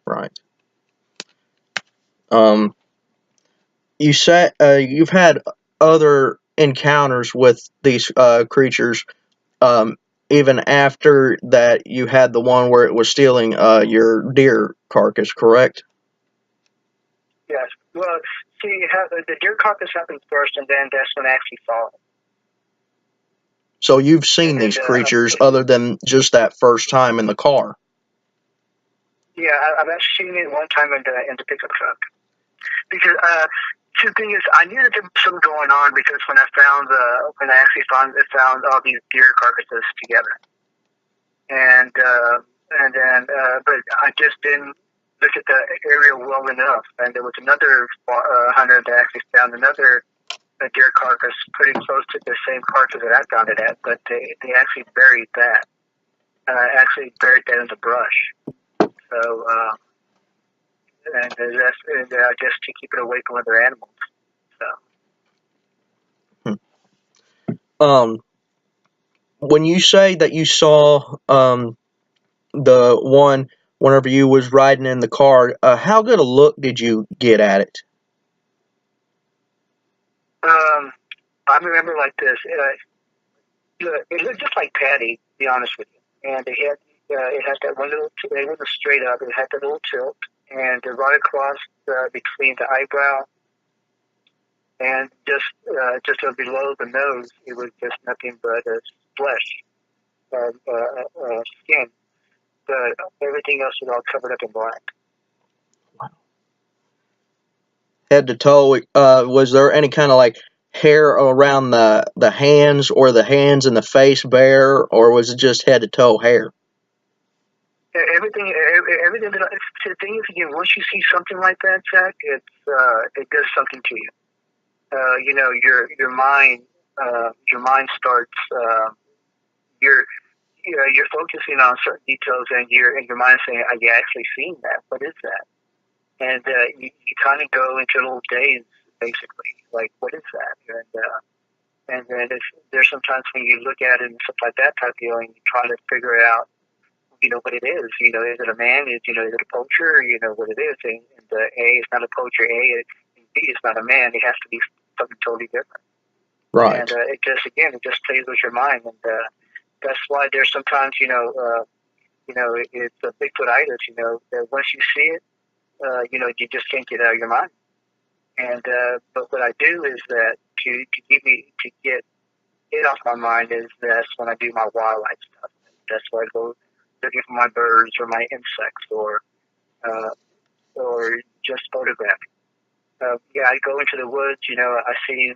Right. You said you've had other encounters with these creatures, um, even after that you had the one where it was stealing your deer carcass, correct?
Yes. Well, see, the deer carcass happens first, and then that's when I actually saw it.
So you've seen
And
these creatures other than just that first time in the car.
yeah, I've actually seen it one time in the pickup truck. Because the thing is, I knew that there was something going on because when I actually found all these deer carcasses together, and then but I just didn't look at the area well enough. And there was another hunter that actually found another deer carcass pretty close to the same carcass that I found it at, but they actually buried that. Actually buried that in the brush. So. And just to keep it away from other animals. So.
When you say that you saw the one whenever you was riding in the car, how good a look did you get at it?
I remember like this. It looked just like Patty, to be honest with you. And it had that one little. It wasn't straight up. It had that little tilt, and right across between the eyebrow and just below the nose, it was just nothing but flesh, skin. But everything else was all covered up in black.
Head to toe, was there any kind of like hair around the hands or the hands and the face bare, or was it just head to toe hair?
Everything that the thing is, again, once you see something like that, Jack, it does something to you. Your mind starts. You're focusing on certain details, and your mind saying, "Are you actually seeing that? What is that?" And you kind of go into a little daze, basically, like, "What is that?" And then there's sometimes when you look at it and stuff like that type of deal, and you try to figure out, what it is. Is it a man? Is it a poacher? What it is. And A is not a poacher. And B is not a man. It has to be something totally different.
Right.
And it just plays with your mind. And that's why there's sometimes, it's a Bigfoot-itis, that once you see it, you just can't get it out of your mind. And but what I do is that to get it off my mind is that's when I do my wildlife stuff. That's why I go looking for my birds or my insects or just photographing. I go into the woods. I see.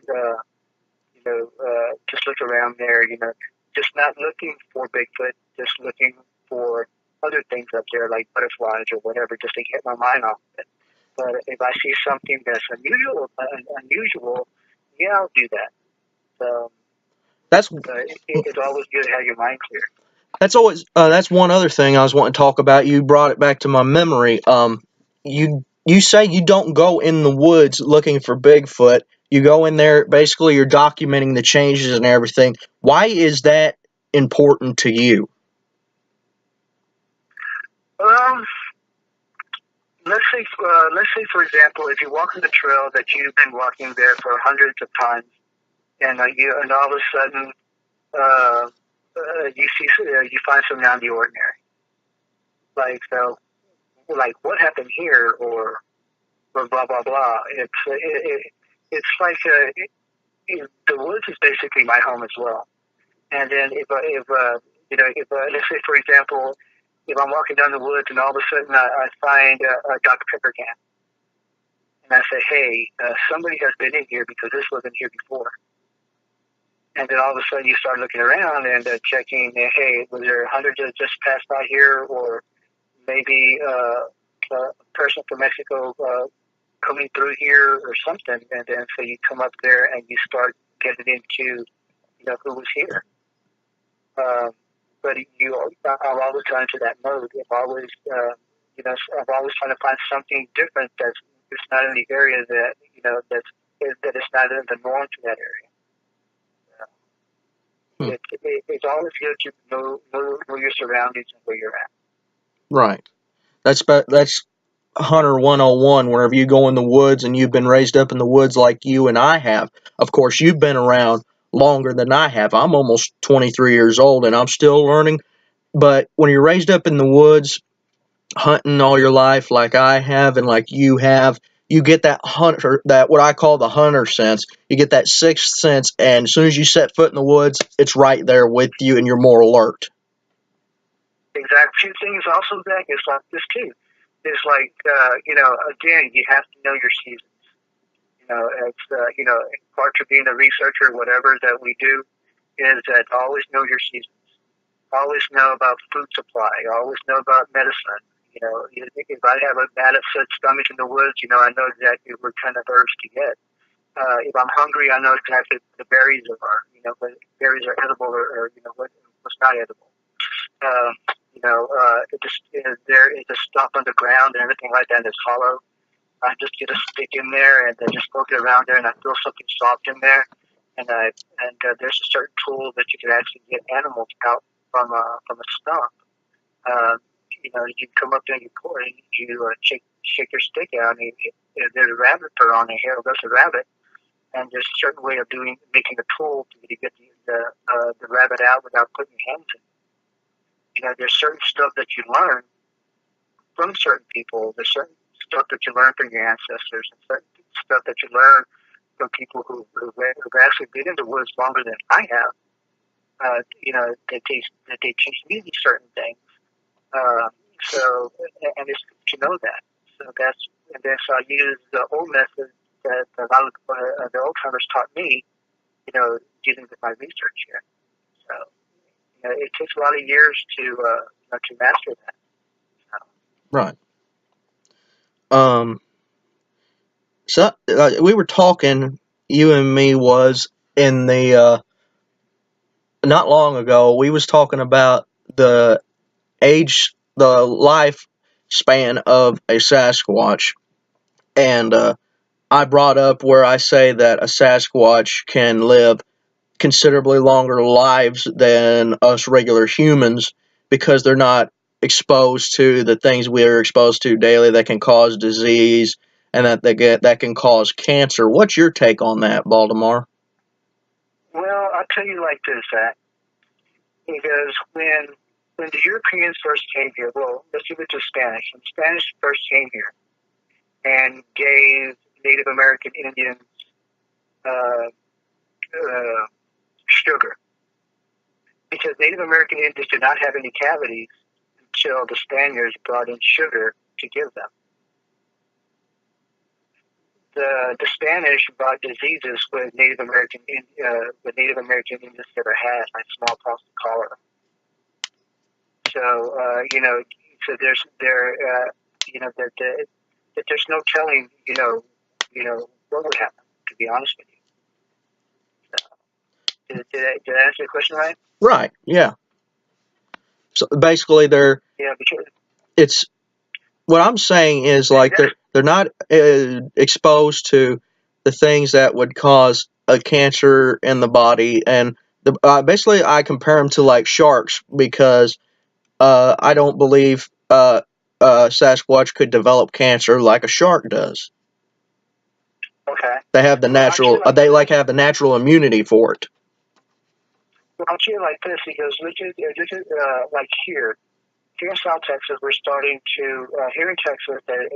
Just look around there. Just not looking for Bigfoot. Just looking for other things up there like butterflies or whatever, just to get my mind off it. But if I see something that's unusual, yeah, I'll do that. So it's always good to have your mind clear.
That's one other thing I was wanting to talk about. You brought it back to my memory. You say you don't go in the woods looking for Bigfoot. You go in there, basically you're documenting the changes and everything. Why is that important to you?
Let's say for example, if you walk on the trail that you've been walking there for hundreds of times, and all of a sudden you find something out of the ordinary, like what happened here, or blah blah blah. It's like the woods is basically my home as well. And then if let's say for example, if I'm walking down the woods and all of a sudden I find a Dr. Pepper can, and I say, hey, somebody has been in here because this wasn't here before. And then all of a sudden you start looking around and checking, hey, was there a hunter that just passed by here, or maybe a person from Mexico coming through here or something. And then so you come up there and you start getting into who was here. But I've always gone into that mode. I've always trying to find something different that's not in the area that that is not in the norm to that area. It's always good to know your surroundings and where you're at.
Right. That's Hunter 101. Whenever you go in the woods and you've been raised up in the woods like you and I have. Of course, you've been around longer than I have. I'm almost 23 years old and I'm still learning. But when you're raised up in the woods, hunting all your life like I have and like you have, you get that hunter, that what I call the hunter sense. You get that sixth sense, and as soon as you set foot in the woods, it's right there with you and you're more alert.
Exact few things also, Zach, is like this too. It's like, again, you have to know your seasons. It's part of being a researcher, whatever that we do, is that always know your seasons. Always know about food supply. Always know about medicine. If I have a bad upset stomach in the woods, I know exactly what kind of herbs to get. If I'm hungry, I know exactly what the berries are. What berries are edible or what's not edible. There is a stuff on the ground and everything like that is hollow. I just get a stick in there and I just poke it around there and I feel something soft in there. And there's a certain tool that you can actually get animals out from a stump. You come up there and you shake your stick out and if there's a rabbit fur on it, here goes a rabbit. And there's a certain way of making a tool to get the rabbit out without putting your hands in. There's certain stuff that you learn from certain people. There's certain stuff that you learn from your ancestors, and certain stuff that you learn from people who actually been in the woods longer than I have. That they teach me these certain things. And it's good to know that. So I use the old method that a lot of the old timers taught me. Dealing with my research here. So. It takes a lot of years to master that.
Right. So we were talking, you and me was in the not long ago. We was talking about the life span of a Sasquatch, and I brought up where I say that a Sasquatch can live considerably longer lives than us regular humans because they're not exposed to the things we are exposed to daily that can cause disease and that can cause cancer. What's your take on that, Baldemar?
Well, I'll tell you like this, Zach. Because when the Europeans first came here, well, let's give it to Spanish. When Spanish first came here and gave Native American Indians sugar, because Native American Indians did not have any cavities until the Spaniards brought in sugar to give them. The Spanish brought diseases with Native American Indians never had, like smallpox and cholera. So so there's there's no telling what would happen. To be honest with you, so, did I answer your question right?
Right. Yeah. So basically, it's what I'm saying is like they're not exposed to the things that would cause a cancer in the body, and basically I compare them to like sharks because I don't believe Sasquatch could develop cancer like a shark does.
Okay.
They have the natural. They have the natural immunity for it.
Well, I'll tell you like this because this is like here in South Texas, we're starting to here in Texas that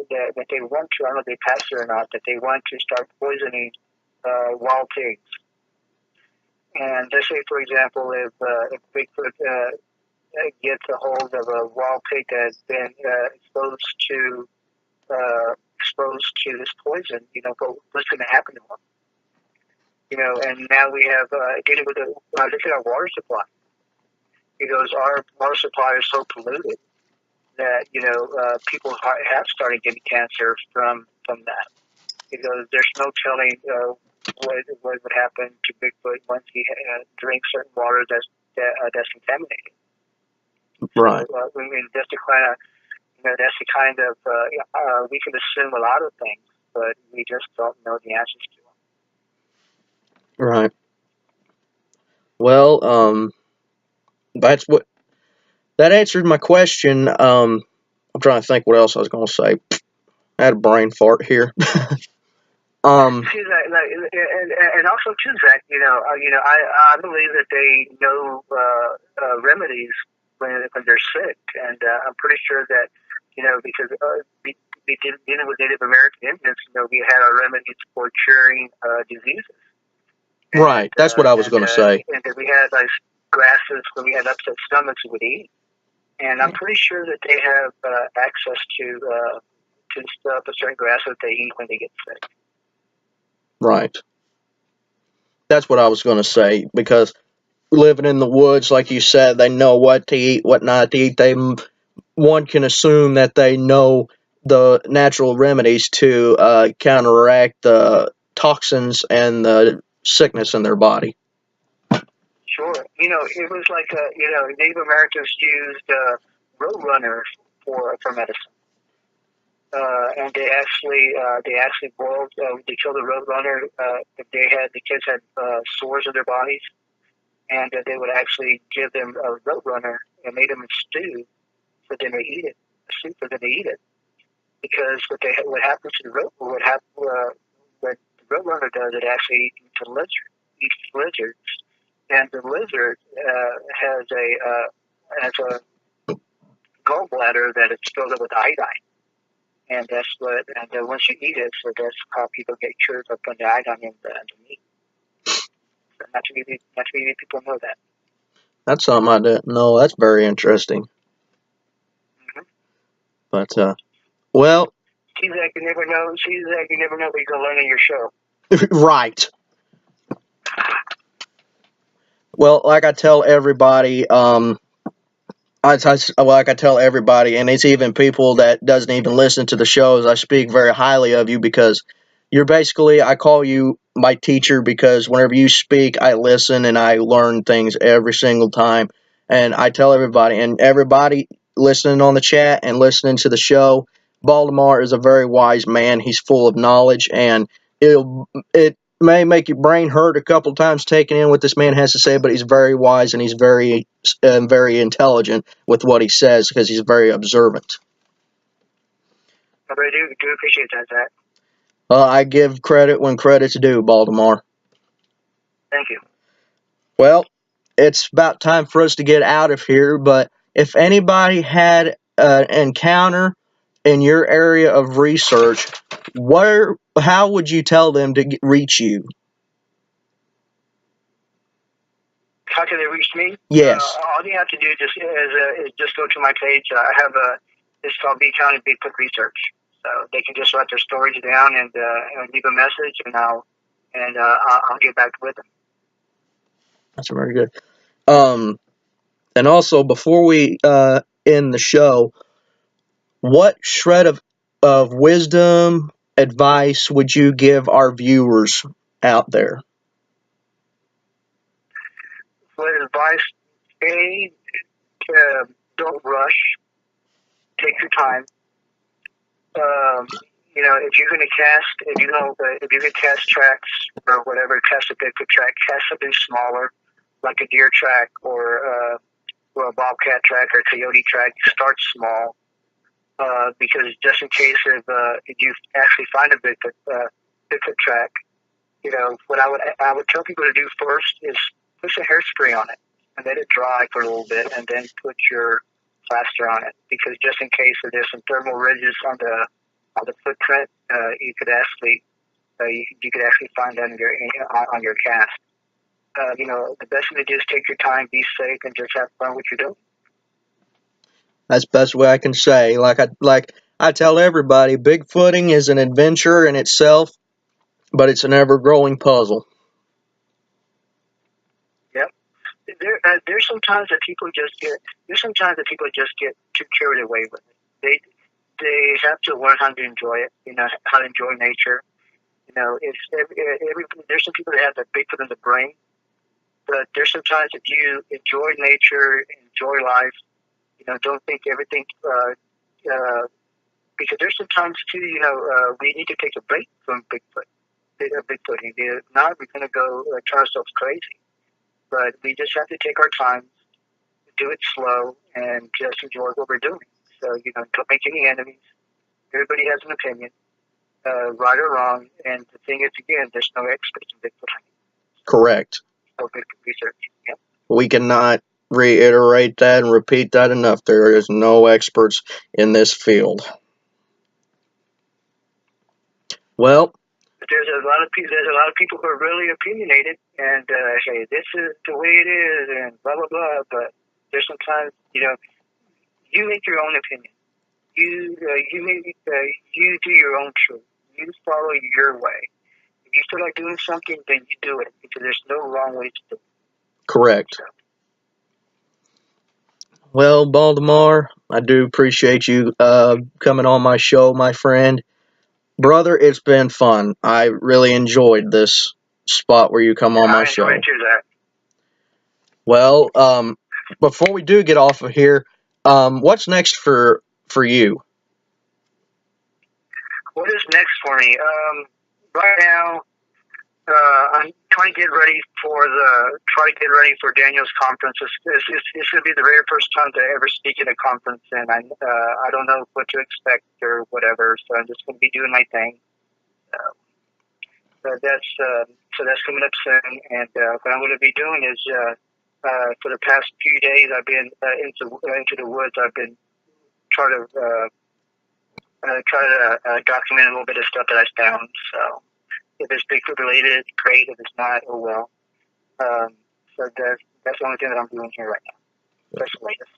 they want to. I don't know if they passed it or not. That they want to start poisoning wild pigs. And let's say, for example, if Bigfoot gets a hold of a wild pig that's been exposed to this poison, what's going to happen to them? And now we have dealing with look at our water supply. Because our water supply is so polluted that people have started getting cancer from that. Because there's no telling what would happen to Bigfoot once he drinks certain water that's contaminated.
Right.
So I mean, just to kind of, that's the kind of we can assume a lot of things, but we just don't know the answers to them.
Right. Well, that answered my question. I'm trying to think what else I was going to say. I had a brain fart here.
See, and also too, Zach. I believe that they know remedies when they're sick, and I'm pretty sure that because we did dealing with Native American Indians, we had our remedies for curing diseases.
Right, that's what I was going to say.
And that we had like grasses when we had upset stomachs we would eat, and I'm pretty sure that they have access to stuff, a certain grass that they eat when they get sick.
Right. That's what I was going to say, because living in the woods, like you said, they know what to eat, what not to eat. One can assume that they know the natural remedies to counteract the toxins and the sickness in their body.
Sure. It was like, Native Americans used roadrunner for medicine. And they actually boiled, they killed the roadrunner if the kids had sores on their bodies, and they would actually give them a roadrunner and made them a stew for them to eat it, a soup for them to eat it. Because what happens to what the roadrunner does, it actually eats lizards, and the lizard has a gallbladder that is filled up with iodine. And once you eat it, so that's how people get cured of the iodine in the meat. So not too many people know that.
That's something I didn't know. That's very interesting.
Mm-hmm.
But, well.
See, Zach, you never know what you're going to learn in your show.
Right. Well, like I tell everybody, like I tell everybody, and it's even people that doesn't even listen to the shows, I speak very highly of you, because you're basically, I call you my teacher, because whenever you speak, I listen and I learn things every single time. And I tell everybody, and everybody listening on the chat and listening to the show, Baldemar is a very wise man. He's full of knowledge, and it may make your brain hurt a couple times taking in what this man has to say, but he's very wise, and he's very intelligent with what he says, because he's very observant.
I really do appreciate that, Zach.
I give credit when credit's due, Baldemar.
Thank you.
Well, it's about time for us to get out of here, but if anybody had an encounter in your area of research, how would you tell them to reach you?
How can they reach me?
Yes.
All you have to do is just go to my page. I have it's called B County Bigfoot Research. So they can just write their stories down and leave a message, and I'll get back with them.
That's very good. And also, before we end the show, what shred of wisdom, advice would you give our viewers out there?
What advice? Don't rush. Take your time. If you're going to cast, if you're going to cast tracks or whatever, cast a Bigfoot track, cast something smaller, like a deer track or a bobcat track or a coyote track. Start small, because just in case if you actually find a Bigfoot track, what I would tell people to do first is put some hairspray on it and let it dry for a little bit, and then put your plaster on it, because just in case if there's some thermal ridges on the footprint, you could actually find that on your cast. The best thing to do is take your time, be safe, and just have fun with what you're doing.
That's the best way I can say. Like I tell everybody, Bigfooting is an adventure in itself, but it's an ever-growing puzzle.
Yep. There's sometimes that people just get too carried away with it. They have to learn how to enjoy it, how to enjoy nature. You know, there's some people that have the Bigfoot in the brain, but there's sometimes if you enjoy nature, enjoy life, you know, don't think everything. Because there's sometimes too, you know, we need to take a break from Bigfoot. Bigfooting. If not, we're going to go turn ourselves crazy. But we just have to take our time, do it slow, and just enjoy what we're doing. So, you know, don't make any enemies. Everybody has an opinion, right or wrong. And the thing is, again, there's no experts in Bigfoot hunting.
Correct.
No Bigfoot research. Yep.
We cannot reiterate that and repeat that enough. There is no experts in this field. Well,
but there's a lot of people. There's a lot of people who are really opinionated and say this is the way it is and blah blah blah. But there's sometimes, you know, you make your own opinion. You do your own truth. You follow your way. If you feel like doing something, then you do it because there's no wrong way to do it.
correct.
So,
Well, Baldemar, I do appreciate you coming on my show, my friend. Brother, it's been fun. I really enjoyed this spot where you come on my show.
I enjoy it too, Zach.
Well, before we do get off of here, what's next for you?
What is next for me? Right now, I'm trying to get ready for Daniel's conference. It's going to be the very first time to ever speak at a conference, and I don't know what to expect or whatever. So I'm just going to be doing my thing. So that's coming up soon. And what I'm going to be doing is for the past few days I've been into the woods. I've been trying to document a little bit of stuff that I found. So if it's Bigfoot related, great. If it's not, oh well. So that's the only thing that I'm doing here right now. That's the latest.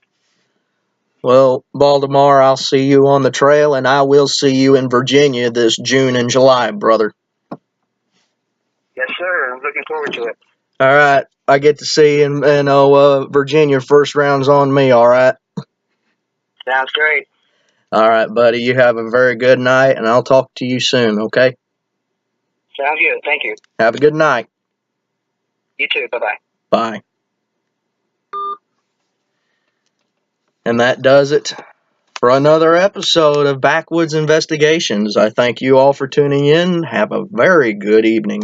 Well, Baldemar, I'll see you on the trail, and I will see you in Virginia this June and July, brother.
Yes, sir. I'm looking forward to it.
All right. I get to see you in Virginia. First round's on me, all right?
Sounds great.
All right, buddy. You have a very good night, and I'll talk to you soon, okay?
Sounds good. Thank you.
Have a good night.
You too. Bye-bye.
Bye. And that does it for another episode of Backwoods Investigations. I thank you all for tuning in. Have a very good evening.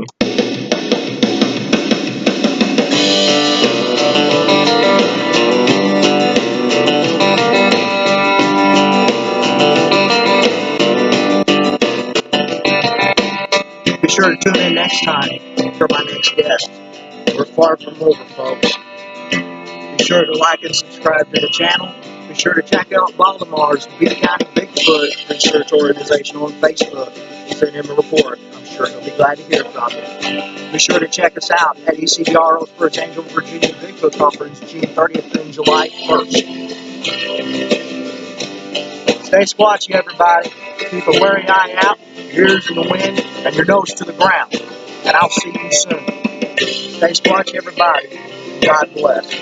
Be sure to tune in next time for my next guest. We're far from over, folks. Be sure to like and subscribe to the channel. Be sure to check out Baldemar's Butte County Bigfoot Research Organization on Facebook. Send him a report. I'm sure he'll be glad to hear from you. Be sure to check us out at ECBRO's First Angel Virginia Bigfoot Conference, June 30th and July 1st. Stay squatchy, everybody. Keep a wary eye out, your ears in the wind, and your nose to the ground. And I'll see you soon. Stay squatchy, everybody. God bless.